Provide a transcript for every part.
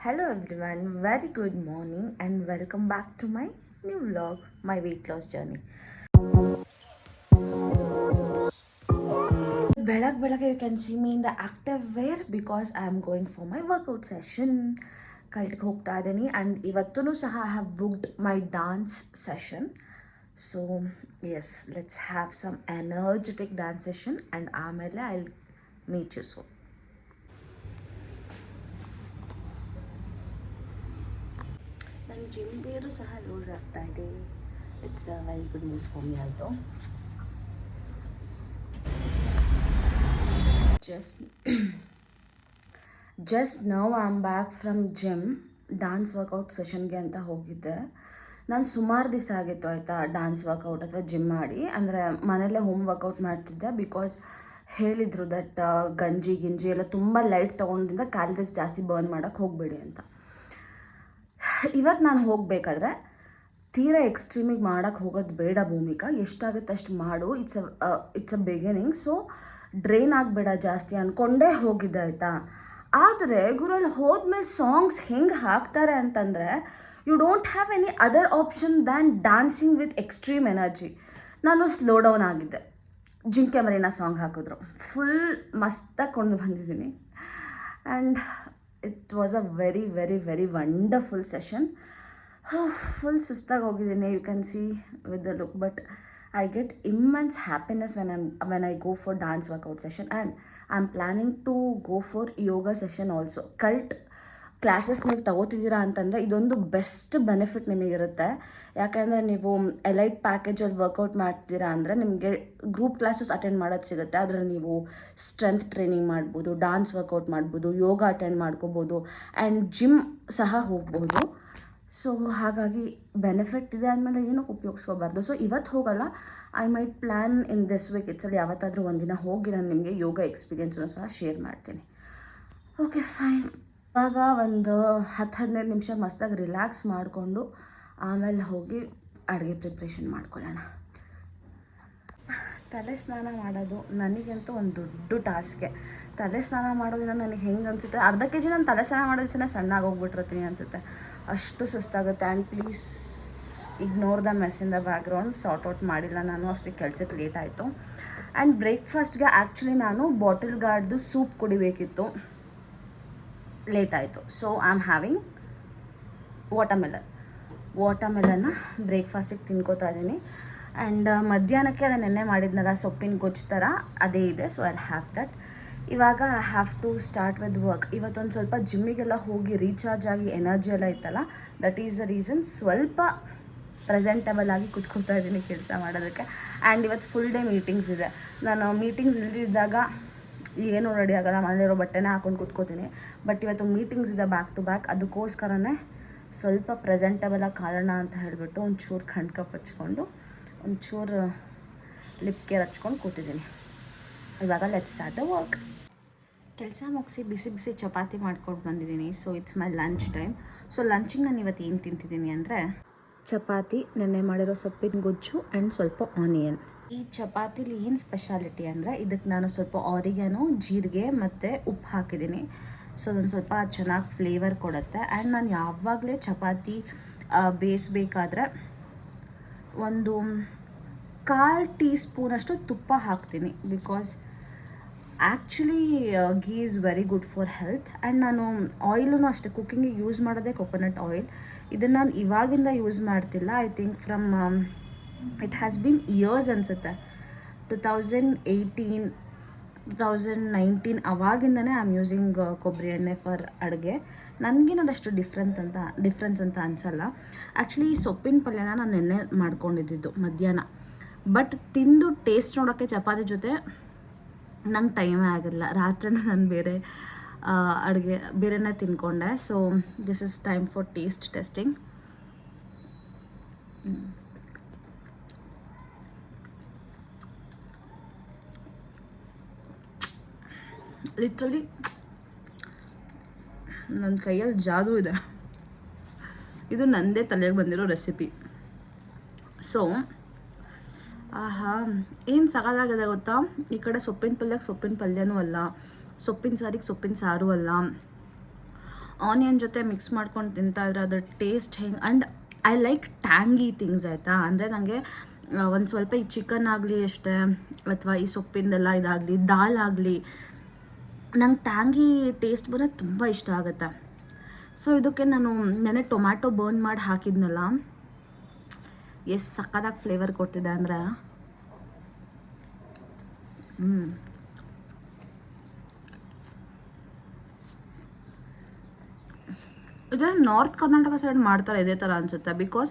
Hello everyone, very good morning and welcome back to my new vlog, my weight loss journey. ಬೆಳಗ್ಗೆ you can see me in the active wear because I am going for my workout session. ಕಲ್ಟಿಗೆ ಹೋಗ್ತಾ ಇದ್ದೀನಿ and ಇವತ್ತೂ ಸಹ I have booked my dance session. So yes, let's have some energetic dance session and ಆಮೇಲೆ I'll meet you soon. ನನ್ನ gym ಬೇರು ಸಹ loose ಆಗ್ತಾ ಇದೆ. It's a very good news for me also. Just now I am back from gym. Dance workout ಸೆಷನ್ಗೆ ಅಂತ ಹೋಗಿದ್ದೆ. ನಾನು ಸುಮಾರು ದಿವಸ ಆಗಿತ್ತು ಆಯಿತಾ ಡ್ಯಾನ್ಸ್ ವರ್ಕೌಟ್ ಅಥವಾ ಜಿಮ್ ಮಾಡಿ, ಅಂದರೆ ಮನೆಯಲ್ಲೇ ಹೋಮ್ ವರ್ಕೌಟ್ ಮಾಡ್ತಿದ್ದೆ. ಬಿಕಾಸ್ ಹೇಳಿದರು ದಟ್ ಗಂಜಿ ಗಿಂಜಿ ಎಲ್ಲ ತುಂಬ ಲೈಟ್ ತೊಗೊಂಡಿಂದ ಕ್ಯಾಲರೀಸ್ ಜಾಸ್ತಿ ಬರ್ನ್ ಮಾಡೋಕ್ಕೆ ಹೋಗಬೇಡಿ ಅಂತ. ಇವತ್ತು ನಾನು ಹೋಗಬೇಕಾದ್ರೆ ತೀರಾ ಎಕ್ಸ್ಟ್ರೀಮಿಗೆ ಮಾಡೋಕ್ಕೆ ಹೋಗೋದು ಬೇಡ ಭೂಮಿಕಾ, ಎಷ್ಟಾಗುತ್ತೆ ಅಷ್ಟು ಮಾಡು, it's a beginning, so drain ಆಗಬೇಡ ಜಾಸ್ತಿ ಅಂದ್ಕೊಂಡೇ ಹೋಗಿದ್ದೆ ಆಯಿತಾ. ಆದರೆ ಗುರಲ್ಲಿ ಹೋದ್ಮೇಲೆ ಸಾಂಗ್ಸ್ ಹೆಂಗೆ ಹಾಕ್ತಾರೆ ಅಂತಂದರೆ you don't have any other option than dancing with extreme energy. ನಾನು ಸ್ಲೋ ಡೌನ್ ಆಗಿದ್ದೆ. ಜಿಂಕೆ ಮರಿನ ಸಾಂಗ್ ಹಾಕಿದ್ರು, ಫುಲ್ ಮಸ್ತಾಗಿ ಕೊಂಡು ಬಂದಿದ್ದೀನಿ. And it was a very very very wonderful session. Full ಸುಸ್ತಾಗಿ ಹೋಗಿದ್ದೀನಿ, you can see with the look, but I get immense happiness when I go for dance workout session, and I'm planning to go for yoga session also. Cult classes ನೀವು ತಗೋತಿದ್ದೀರಾ ಅಂತಂದರೆ ಇದೊಂದು best benefit ನಿಮಗಿರುತ್ತೆ. ಯಾಕೆಂದರೆ ನೀವು elite ಪ್ಯಾಕೇಜಲ್ಲಿ workout ಮಾಡ್ತೀರಾ ಅಂದರೆ ನಿಮಗೆ group classes attend ಮಾಡೋದು ಸಿಗುತ್ತೆ. ಅದರಲ್ಲಿ ನೀವು ಸ್ಟ್ರೆಂತ್ ಟ್ರೈನಿಂಗ್ ಮಾಡ್ಬೋದು, ಡಾನ್ಸ್ ವರ್ಕೌಟ್ ಮಾಡ್ಬೋದು, ಯೋಗ ಅಟೆಂಡ್ ಮಾಡ್ಕೋಬೋದು ಆ್ಯಂಡ್ ಜಿಮ್ ಸಹ ಹೋಗ್ಬೋದು. ಸೊ ಹಾಗಾಗಿ ಬೆನಿಫಿಟ್ ಇದೆ ಅಂದಮೇಲೆ ಏನಕ್ಕೆ ಉಪಯೋಗಿಸ್ಕೋಬಾರ್ದು. ಸೊ ಇವತ್ತು ಹೋಗಲ್ಲ, I might plan in this week ಇಟ್ಸಲ್ಲಿ ಯಾವತ್ತಾದರೂ ಒಂದಿನ ಹೋಗಿ ನಾನು ನಿಮಗೆ ಯೋಗ ಎಕ್ಸ್ಪೀರಿಯೆನ್ಸನ್ನು ಸಹ ಶೇರ್ ಮಾಡ್ತೀನಿ. Okay fine. ಇವಾಗ ಒಂದು 10-15 ನಿಮಿಷ ಮಸ್ತಾಗಿ ರಿಲ್ಯಾಕ್ಸ್ ಮಾಡಿಕೊಂಡು ಆಮೇಲೆ ಹೋಗಿ ಅಡುಗೆ ಪ್ರಿಪ್ರೇಷನ್ ಮಾಡ್ಕೊಳ್ಳೋಣ. ತಲೆ ಸ್ನಾನ ಮಾಡೋದು ನನಗಂತೂ ಒಂದು ದೊಡ್ಡ ಟಾಸ್ಕೆ. ತಲೆ ಸ್ನಾನ ಮಾಡೋದಿನ ನನಗೆ ಹೆಂಗೆ ಅನಿಸುತ್ತೆ, ಅರ್ಧ ಕೆ ಜಿ ನಾನು ತಲೆ ಸ್ನಾನ ಮಾಡೋ ದಿವಸನೇ ಸಣ್ಣಾಗಿ ಹೋಗ್ಬಿಟ್ಟಿರ್ತೀನಿ ಅನಿಸುತ್ತೆ, ಅಷ್ಟು ಸುಸ್ತಾಗುತ್ತೆ. And please ignore the mess in the background. Sort out ಮಾಡಿಲ್ಲ ನಾನು, ಅಷ್ಟೇ ಕೆಲಸಕ್ಕೆ ಲೇಟ್ ಆಯಿತು. ಆ್ಯಂಡ್ ಬ್ರೇಕ್ಫಾಸ್ಟ್ಗೆ ಆ್ಯಕ್ಚುಲಿ ನಾನು ಬಾಟಲ್ ಗಾರ್ಡ್ದು ಸೂಪ್ ಕುಡಿಬೇಕಿತ್ತು, ಲೇಟ್ ಆಯಿತು. ಸೊ ಐ ಆಮ್ ಹ್ಯಾವಿಂಗ್ ವಾಟರ್ಮೆಲನ್ನ ಬ್ರೇಕ್ಫಾಸ್ಟಿಗೆ ತಿನ್ಕೋತಾ ಇದ್ದೀನಿ. ಆ್ಯಂಡ್ ಮಧ್ಯಾಹ್ನಕ್ಕೆ ಅದನ್ನು ನೆನ್ನೆ ಮಾಡಿದ್ನಲ್ಲ ಸೊಪ್ಪಿನ ಗೊಜ್ಜು ಥರ, ಅದೇ ಇದೆ. So I have that. ಇವಾಗ I have to start with work. ಇವತ್ತೊಂದು ಸ್ವಲ್ಪ ಜಿಮ್ಮಿಗೆಲ್ಲ ಹೋಗಿ ರೀಚಾರ್ಜ್ ಆಗಿ ಎನರ್ಜಿ ಎಲ್ಲ ಇತ್ತಲ್ಲ, ದಟ್ ಈಸ್ ದ ರೀಸನ್ ಸ್ವಲ್ಪ ಪ್ರೆಸೆಂಟಬಲ್ ಆಗಿ ಕುತ್ಕೊತಾ ಇದ್ದೀನಿ ಕೆಲಸ ಮಾಡೋದಕ್ಕೆ. ಆ್ಯಂಡ್ ಇವತ್ತು ಫುಲ್ ಡೇ ಮೀಟಿಂಗ್ಸ್ ಇದೆ. ನಾನು ಮೀಟಿಂಗ್ಸ್ ಇಲ್ದಿದ್ದಾಗ ಏನೂ ರೆಡಿ ಆಗೋಲ್ಲ, ಮನೇಲಿರೋ ಬಟ್ಟೆನೇ ಹಾಕೊಂಡು ಕೂತ್ಕೋತೀನಿ. ಬಟ್ ಇವತ್ತು ಮೀಟಿಂಗ್ಸ್ ಇದೆ ಬ್ಯಾಕ್ ಟು ಬ್ಯಾಕ್, ಅದಕ್ಕೋಸ್ಕರನೇ ಸ್ವಲ್ಪ ಪ್ರೆಸೆಂಟಬಲಾಗಿ ಕಾರಣ ಅಂತ ಹೇಳಿಬಿಟ್ಟು ಒಂಚೂರು ಕಣ್ಕಪ್ ಹಚ್ಕೊಂಡು ಒಂಚೂರು ಲಿಪ್ ಕೇರ್ ಹಚ್ಕೊಂಡು ಕೂತಿದ್ದೀನಿ. ಇವಾಗ ಲೆಟ್ ಸ್ಟಾರ್ಟ್ ದ ವರ್ಕ್. ಕೆಲಸ ಮುಗಿಸಿ ಬಿಸಿ ಬಿಸಿ ಚಪಾತಿ ಮಾಡ್ಕೊಂಡು ಬಂದಿದ್ದೀನಿ. So it's my lunch time. So ಲಂಚಿಗೆ ನಾನು ಇವತ್ತು ಏನು ತಿಂತಿದ್ದೀನಿ ಅಂದರೆ ಚಪಾತಿ, ನೆನ್ನೆ ಮಾಡಿರೋ ಸೊಪ್ಪಿನ ಗೊಜ್ಜು ಆ್ಯಂಡ್ ಸ್ವಲ್ಪ ಆನಿಯನ್. ಈ ಚಪಾತಿಲಿ ಏನು ಸ್ಪೆಷಾಲಿಟಿ ಅಂದರೆ ಇದಕ್ಕೆ ನಾನು ಸ್ವಲ್ಪ ಆರಿಗ್ಯಾನೋ, ಜೀರಿಗೆ ಮತ್ತು ಉಪ್ಪು ಹಾಕಿದ್ದೀನಿ. ಸೊ ಅದೊಂದು ಸ್ವಲ್ಪ ಚೆನ್ನಾಗಿ ಫ್ಲೇವರ್ ಕೊಡುತ್ತೆ. ಆ್ಯಂಡ್ ನಾನು ಯಾವಾಗಲೇ ಚಪಾತಿ ಬೇಯಿಸ್ಬೇಕಾದ್ರೆ ಒಂದು 1/4 ಟೀ ಸ್ಪೂನಷ್ಟು ತುಪ್ಪ ಹಾಕ್ತೀನಿ. Because actually ghee is very good for health. And ನಾನು ಆಯಿಲೂ ಅಷ್ಟೇ ಕುಕ್ಕಿಂಗಿಗೆ ಯೂಸ್ ಮಾಡೋದೇ ಕೊಕೊನಟ್ ಆಯಿಲ್. ಇದನ್ನು ನಾನು ಇವಾಗಿಂದ ಯೂಸ್ ಮಾಡ್ತಿಲ್ಲ. I think from it has been years ಅನಿಸುತ್ತೆ, 2018, 2019 ಅವಾಗಿಂದನೇ ಐ ಆಮ್ ಯೂಸಿಂಗ್ ಕೊಬ್ಬರಿ ಎಣ್ಣೆ ಫಾರ್ ಅಡುಗೆ. ನನಗೇನದಷ್ಟು ಡಿಫ್ರೆನ್ಸ್ ಅಂತ ಅನಿಸಲ್ಲ. ಆ್ಯಕ್ಚುಲಿ ಈ ಸೊಪ್ಪಿನ ಪಲ್ಯನ ನಾನು ನೆನ್ನೆ ಮಾಡ್ಕೊಂಡಿದ್ದು ಮಧ್ಯಾಹ್ನ, ಬಟ್ ತಿಂದು ಟೇಸ್ಟ್ ನೋಡೋಕ್ಕೆ ಚಪಾತಿ ಜೊತೆ ನಂಗೆ ಟೈಮೇ ಆಗಿಲ್ಲ. ರಾತ್ರಿನ ನಾನು ಬೇರೆ ಅಡುಗೆ ಬೇರೆನೇ ತಿನ್ಕೊಂಡೆ. So this is time for taste testing. Literally ನನ್ನ ಕೈಯಲ್ಲಿ ಜಾದೂ ಇದೆ. ಇದು ನನ್ನದೇ ತಲೆಗೆ ಬಂದಿರೋ ರೆಸಿಪಿ. ಸೊ ಆಹಾ, ಏನು ಸಗದಾಗಿದೆ ಗೊತ್ತಾ. ಈ ಕಡೆ ಸೊಪ್ಪಿನ ಪಲ್ಯಕ್ಕೆ ಸೊಪ್ಪಿನ ಪಲ್ಯನೂ ಅಲ್ಲ, ಸೊಪ್ಪಿನ ಸಾರಿಗೆ ಸೊಪ್ಪಿನ ಸಾರು ಅಲ್ಲ, ಆನಿಯನ್ ಜೊತೆ ಮಿಕ್ಸ್ ಮಾಡ್ಕೊಂಡು ತಿಂತಾ ಇದ್ರೆ ಅದ್ರ ಟೇಸ್ಟ್ ಹೆಂಗೆ. And I like tangy things ಆಯಿತಾ. ಅಂದರೆ ನನಗೆ ಒಂದು ಸ್ವಲ್ಪ ಈ ಚಿಕನ್ ಆಗಲಿ ಅಷ್ಟೇ, ಅಥವಾ ಈ ಸೊಪ್ಪಿಂದೆಲ್ಲ ಇದಾಗಲಿ, ದಾಲ್ ಆಗಲಿ, ನಂಗೆ ಟ್ಯಾಂಗಿ ಟೇಸ್ಟ್ ಬರೋದು ತುಂಬ ಇಷ್ಟ ಆಗುತ್ತೆ. ಸೊ ಇದಕ್ಕೆ ನಾನು ನೆನೆ ಟೊಮ್ಯಾಟೊ ಬರ್ನ್ ಮಾಡಿ ಹಾಕಿದ್ನಲ್ಲ, ಎಷ್ಟು ಸಕ್ಕತ್ತಾಗಿ ಫ್ಲೇವರ್ ಕೊಡ್ತಿದೆ ಅಂದರೆ. ಇದನ್ನು ನಾರ್ತ್ ಕರ್ನಾಟಕ ಸೈಡ್ ಮಾಡ್ತಾರೆ ಇದೇ ಥರ ಅನಿಸುತ್ತೆ. ಬಿಕಾಸ್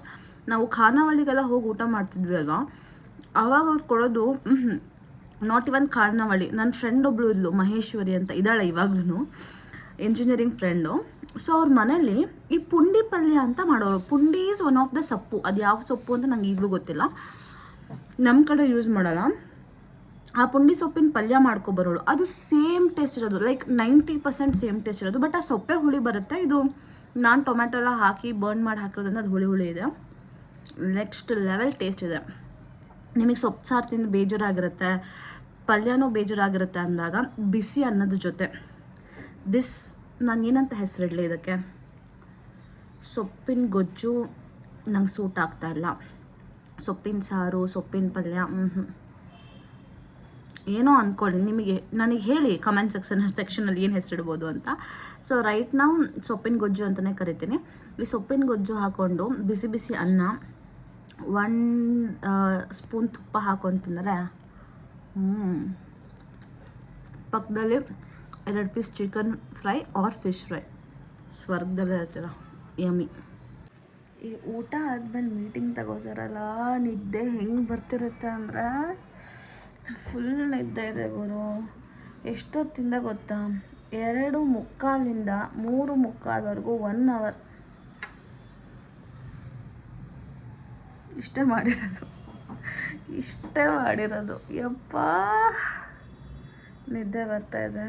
ನಾವು ಖಾನಾವಳಿಗೆಲ್ಲ ಹೋಗಿ ಊಟ ಮಾಡ್ತಿದ್ವಿ ಅಲ್ವಾ, ಆವಾಗ ಅವ್ರು ಕೊಡೋದು ನಾಟ್ ಇವನ್ ಖಾನಾವಳಿ. ನನ್ನ ಫ್ರೆಂಡ್ ಒಬ್ಳು ಇದ್ಲು, ಮಹೇಶ್ವರಿ ಅಂತ ಇದ್ದಾಳೆ ಇವಾಗ್ಲೂ, ಇಂಜಿನಿಯರಿಂಗ್ ಫ್ರೆಂಡು. ಸೊ ಅವ್ರ ಮನೇಲಿ ಈ ಪುಂಡಿ ಪಲ್ಯ ಅಂತ ಮಾಡೋರು. ಪುಂಡಿ ಈಸ್ ಒನ್ ಆಫ್ ದ ಸೊಪ್ಪು. ಅದು ಯಾವ ಸೊಪ್ಪು ಅಂತ ನಂಗೆ ಈಗಲೂ ಗೊತ್ತಿಲ್ಲ, ನಮ್ಮ ಕಡೆ ಯೂಸ್ ಮಾಡಲ್ಲ. ಆ ಪುಂಡಿ ಸೊಪ್ಪಿನ ಪಲ್ಯ ಮಾಡ್ಕೊಬರೋಳು. ಅದು ಸೇಮ್ ಟೇಸ್ಟ್ ಇರೋದು, ಲೈಕ್ 90% ಸೇಮ್ ಟೇಸ್ಟ್ ಇರೋದು. ಬಟ್ ಆ ಸೊಪ್ಪೆ ಹುಳಿ ಬರುತ್ತೆ. ಇದು ನಾನು ಟೊಮ್ಯಾಟೊ ಎಲ್ಲ ಹಾಕಿ ಬರ್ನ್ ಮಾಡಿ ಹಾಕಿರೋದ್ರಿಂದ ಅದು ಹುಳಿ ಹುಳಿ ಇದೆ. ನೆಕ್ಸ್ಟ್ ಲೆವೆಲ್ ಟೇಸ್ಟ್ ಇದೆ. ನಿಮಗೆ ಸೊಪ್ಪು ಸಾರು ತಿಂದು ಬೇಜಾರಾಗಿರುತ್ತೆ, ಪಲ್ಯನೂ ಬೇಜಾರಾಗಿರುತ್ತೆ ಅಂದಾಗ ಬಿಸಿ ಅನ್ನದ ಜೊತೆ ನಾನು ಏನಂತ ಹೆಸರಿಡಲಿ ಇದಕ್ಕೆ, ಸೊಪ್ಪಿನ ಗೊಜ್ಜು ನಂಗೆ ಸೂಟ್ ಆಗ್ತಾಯಿಲ್ಲ. ಸೊಪ್ಪಿನ ಸಾರು, ಸೊಪ್ಪಿನ ಪಲ್ಯ, ಏನೋ ಅಂದ್ಕೊಳ್ಳಿ. ನಿಮಗೆ ನನಗೆ ಹೇಳಿ ಕಮೆಂಟ್ ಸೆಕ್ಷನಲ್ಲಿ ಏನು ಹೆಸರಿಡ್ಬೋದು ಅಂತ. ಸೊ ರೈಟ್ ನಾವು ಸೊಪ್ಪಿನ ಗೊಜ್ಜು ಅಂತಲೇ ಕರಿತೀನಿ. ಈ ಸೊಪ್ಪಿನ ಗೊಜ್ಜು ಹಾಕ್ಕೊಂಡು ಬಿಸಿ ಬಿಸಿ ಅನ್ನ, 1 ಸ್ಪೂನ್ ತುಪ್ಪ ಹಾಕೊಂಡು ತಿಂದರೆ, ಪಕ್ಕದಲ್ಲಿ 2 piece chicken fry or fish fry, ಸ್ವರ್ಗದಲ್ಲೇ ಇರ್ತೀರ. ಯಮ್ಮಿ. ಈ ಊಟ ಆದ್ಮೇಲೆ ಮೀಟಿಂಗ್ ತಗೋತಾರಲ್ಲ, ನಿದ್ದೆ ಹೆಂಗೆ ಬರ್ತಿರುತ್ತೆ ಅಂದರೆ ಫುಲ್ ನಿದ್ದೆ ಇದೆ ಗುರು. ಎಷ್ಟೊತ್ತಿಂದ ಗೊತ್ತಾ, 2:45 3:45ವರೆಗೂ 1 ಅವರ್ ಇಷ್ಟೇ ಮಾಡಿರೋದು. ಯಪ್ಪ ನಿದ್ದೆ ಬರ್ತಾಯಿದೆ.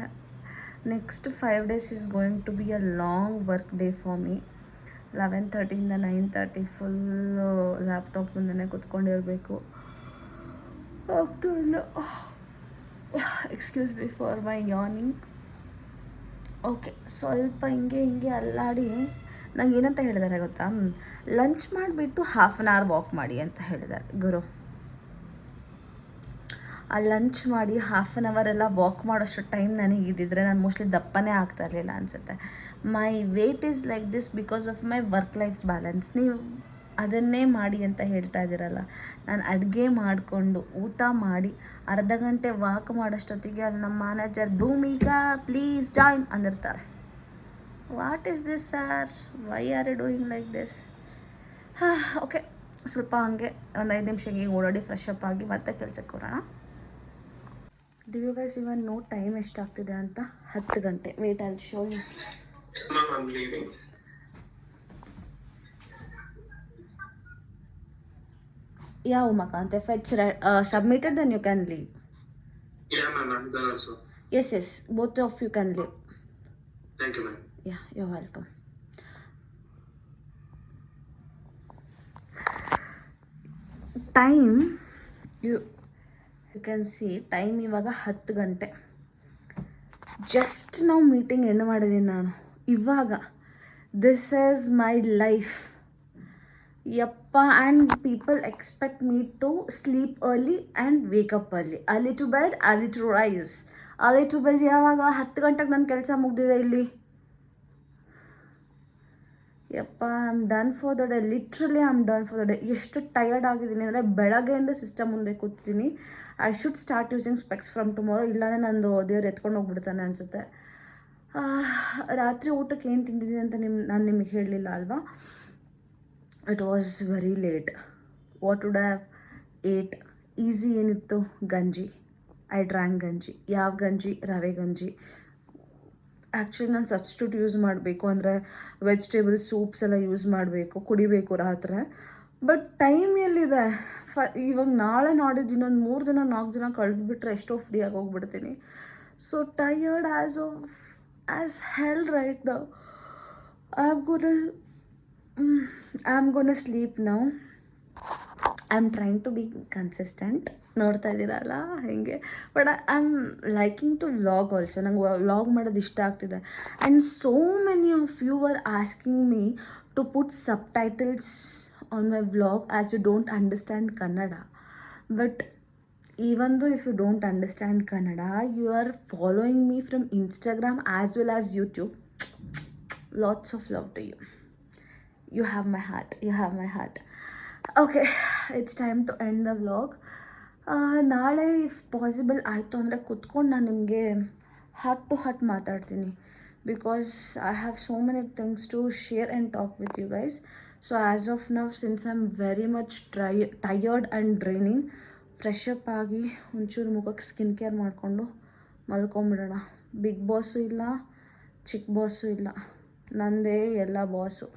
Next 5 days is going to be a long work day for me. 11:30 9:30 full laptop ಮುಂದೆ ಕೂತ್ಕೊಂಡಿರಬೇಕು. ಆಗ್ತಾ ಇಲ್ಲ. Excuse me for my yawning. Okay, ಸ್ವಲ್ಪ ಹಿಂಗೆ ಅಲ್ಲಾಡಿ ನಂಗೆ ಏನಂತ ಹೇಳಿದ್ದಾರೆ ಗೊತ್ತಾ, ಲಂಚ್ ಮಾಡಿಬಿಟ್ಟು 1/2 hour ವಾಕ್ ಮಾಡಿ ಅಂತ ಹೇಳಿದ್ದಾರೆ ಗುರು. ಆ ಲಂಚ್ ಮಾಡಿ 1/2 hour ಎಲ್ಲ ವಾಕ್ ಮಾಡೋಷ್ಟು ಟೈಮ್ ನನಗೆ ಇದ್ದಿದ್ರೆ ನಾನು ಮೋಸ್ಟ್ಲಿ ದಪ್ಪನೇ ಆಗ್ತಾ ಇರಲಿಲ್ಲ ಅನಿಸುತ್ತೆ. My weight is like this because of my work life balance. ನೀವು ಅದನ್ನೇ ಮಾಡಿ ಅಂತ ಹೇಳ್ತಾ ಇದ್ದೀರಲ್ಲ, ನಾನು ಅಡುಗೆ ಮಾಡಿಕೊಂಡು ಊಟ ಮಾಡಿ ಅರ್ಧ ಗಂಟೆ ವಾಕ್ ಮಾಡೋಷ್ಟೊತ್ತಿಗೆ ಅಲ್ಲಿ ನಮ್ಮ ಮ್ಯಾನೇಜರ್ ಭೂಮಿಕಾ ಪ್ಲೀಸ್ ಜಾಯಿನ್ ಅಂದಿರ್ತಾರೆ. What is this sir, why are you doing like this? Okay, ಸ್ವಲ್ಪ ಹಂಗೆ ಒಂದು 5 ನಿಮಿಷ ಹಿಂಗೆ ಓಡಾಡಿ ಫ್ರೆಶ್ ಅಪ್ ಆಗಿ ಮತ್ತೆ ಕೆಲಸಕ್ಕೆ ಹೋಗೋಣ. Do you guys even know time ಎಷ್ಟಾಗ್ತಿದೆ ಅಂತ? 10 ಗಂಟೆ. Wait, I will show you. Yeah, Umakant, if it's submitted, then you can leave. Yeah, ma'am, I'm done also. Yes, both of you can leave. Thank you, ma'am. Yeah, you're welcome. Time, you can see, time ಇವಾಗ 10 ಗಂಟೆ. Just ನಾವು meeting end ಮಾಡಿದ್ದೀನಿ ನಾನು ಇವಾಗ. This is my life. ಯಪ್ಪ, and people expect me to sleep early and wake up early. Early to bed, early to rise. Early to bed ಯಾವಾಗ? 10 ಗಂಟೆಗೆ ನನ್ನ ಕೆಲಸ ಮುಗ್ದಿದೆ ಇಲ್ಲಿ. ಯಪ್ಪ, I am done for the day. Literally I am done for the day. ಎಷ್ಟು tired ಆಗಿದ್ದೀನಿ ಅಂದರೆ ಬೆಳಗ್ಗೆಯಿಂದ ಸಿಸ್ಟಮ್ ಮುಂದೆ ಕೂತೀನಿ. I should start using specs from tomorrow, ಇಲ್ಲಾಂದರೆ ನಂದು ದೇವ್ರು ಎತ್ಕೊಂಡು ಹೋಗ್ಬಿಡ್ತಾನೆ ಅನಿಸುತ್ತೆ. ರಾತ್ರಿ ಊಟಕ್ಕೆ ಏನು ತಿಂದಿದ್ದೀನಿ ಅಂತ ನಾನು ನಿಮಗೆ ಹೇಳಲಿಲ್ಲ ಅಲ್ವಾ? It was very late. What would have eight? Easy ಏನಿತ್ತು? ಗಂಜಿ. ಐ ಡ್ರ್ಯಾಂಕ್ ಗಂಜಿ. ಯಾವ ಗಂಜಿ? ರವೆ ಗಂಜಿ. ಆ್ಯಕ್ಚುಲಿ ನಾನು ಸಬ್ಸ್ಟಿಟ್ಯೂಟ್ ಯೂಸ್ ಮಾಡಬೇಕು ಅಂದರೆ ವೆಜಿಟೇಬಲ್ ಸೂಪ್ಸ್ ಎಲ್ಲ ಯೂಸ್ ಮಾಡಬೇಕು, ಕುಡಿಬೇಕು ರಾತ್ರಿ. ಬಟ್ ಟೈಮ್ ಎಲ್ಲಿದೆ? ಇವಾಗ ನಾಳೆ ನಾಡಿದ್ದು ಇನ್ನೊಂದು 3 ದಿನ 4 ದಿನ ಕಳೆದುಬಿಟ್ರೆ ಎಷ್ಟೋ ಫ್ರೀ ಆಗಿ ಹೋಗ್ಬಿಡ್ತೀನಿ. So tired as hell right now. I'm gonna sleep now. I'm trying to be consistent. ನೋಡ್ತಾ ಇದ್ದೀರಲ್ಲ ಹೆಂಗೆ. But I am liking to vlog also. ನಂಗೆ ವ್ಲಾಗ್ ಮಾಡೋದು ಇಷ್ಟ ಆಗ್ತಿದೆ. And so many of you are asking me to put subtitles on my vlog as you don't understand Kannada. But even though if you don't understand Kannada, you are following me from Instagram as well as YouTube. Lots of love to you. You have my heart. You have my heart. Okay, it's time to end the vlog. ನಾಳೆ if possible ಆಯಿತು ಅಂದರೆ ಕುತ್ಕೊಂಡು ನಾನು ನಿಮಗೆ heart to heart ಮಾತಾಡ್ತೀನಿ. Because I have so many things to share and talk with you guys. So as of now since I am very much tired and draining, fresh up ಆಗಿ ಒಂಚೂರು ಮುಖಕ್ಕೆ skin care ಮಾಡಿಕೊಂಡು ಮಲ್ಕೊಂಬಿಡೋಣ. Big boss ಇಲ್ಲ, ಚಿಕ್ಕ boss ಇಲ್ಲ, ನಂದೇ ಎಲ್ಲ boss.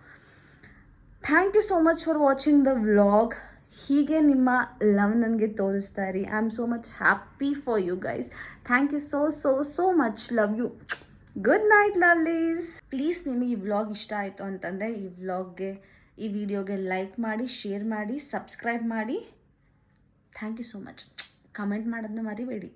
Thank you so much for watching the vlog. ಹೀಗೆ ನಿಮ್ಮ ಲವ್ ನನಗೆ ತೋರಿಸ್ತಾ ಇರಿ. I am so much happy for you guys. Thank you so much. Love you. Good night lovelies. Please ನಿಮಗೆ ಈ ವ್ಲಾಗ್ ಇಷ್ಟ ಆಯಿತು ಅಂತಂದರೆ ಈ ವಿಡಿಯೋಗೆ ಲೈಕ್ ಮಾಡಿ, ಶೇರ್ ಮಾಡಿ, ಸಬ್ಸ್ಕ್ರೈಬ್ ಮಾಡಿ. Thank you so much. Comment ಮಾಡೋದನ್ನ ಮರಿಬೇಡಿ.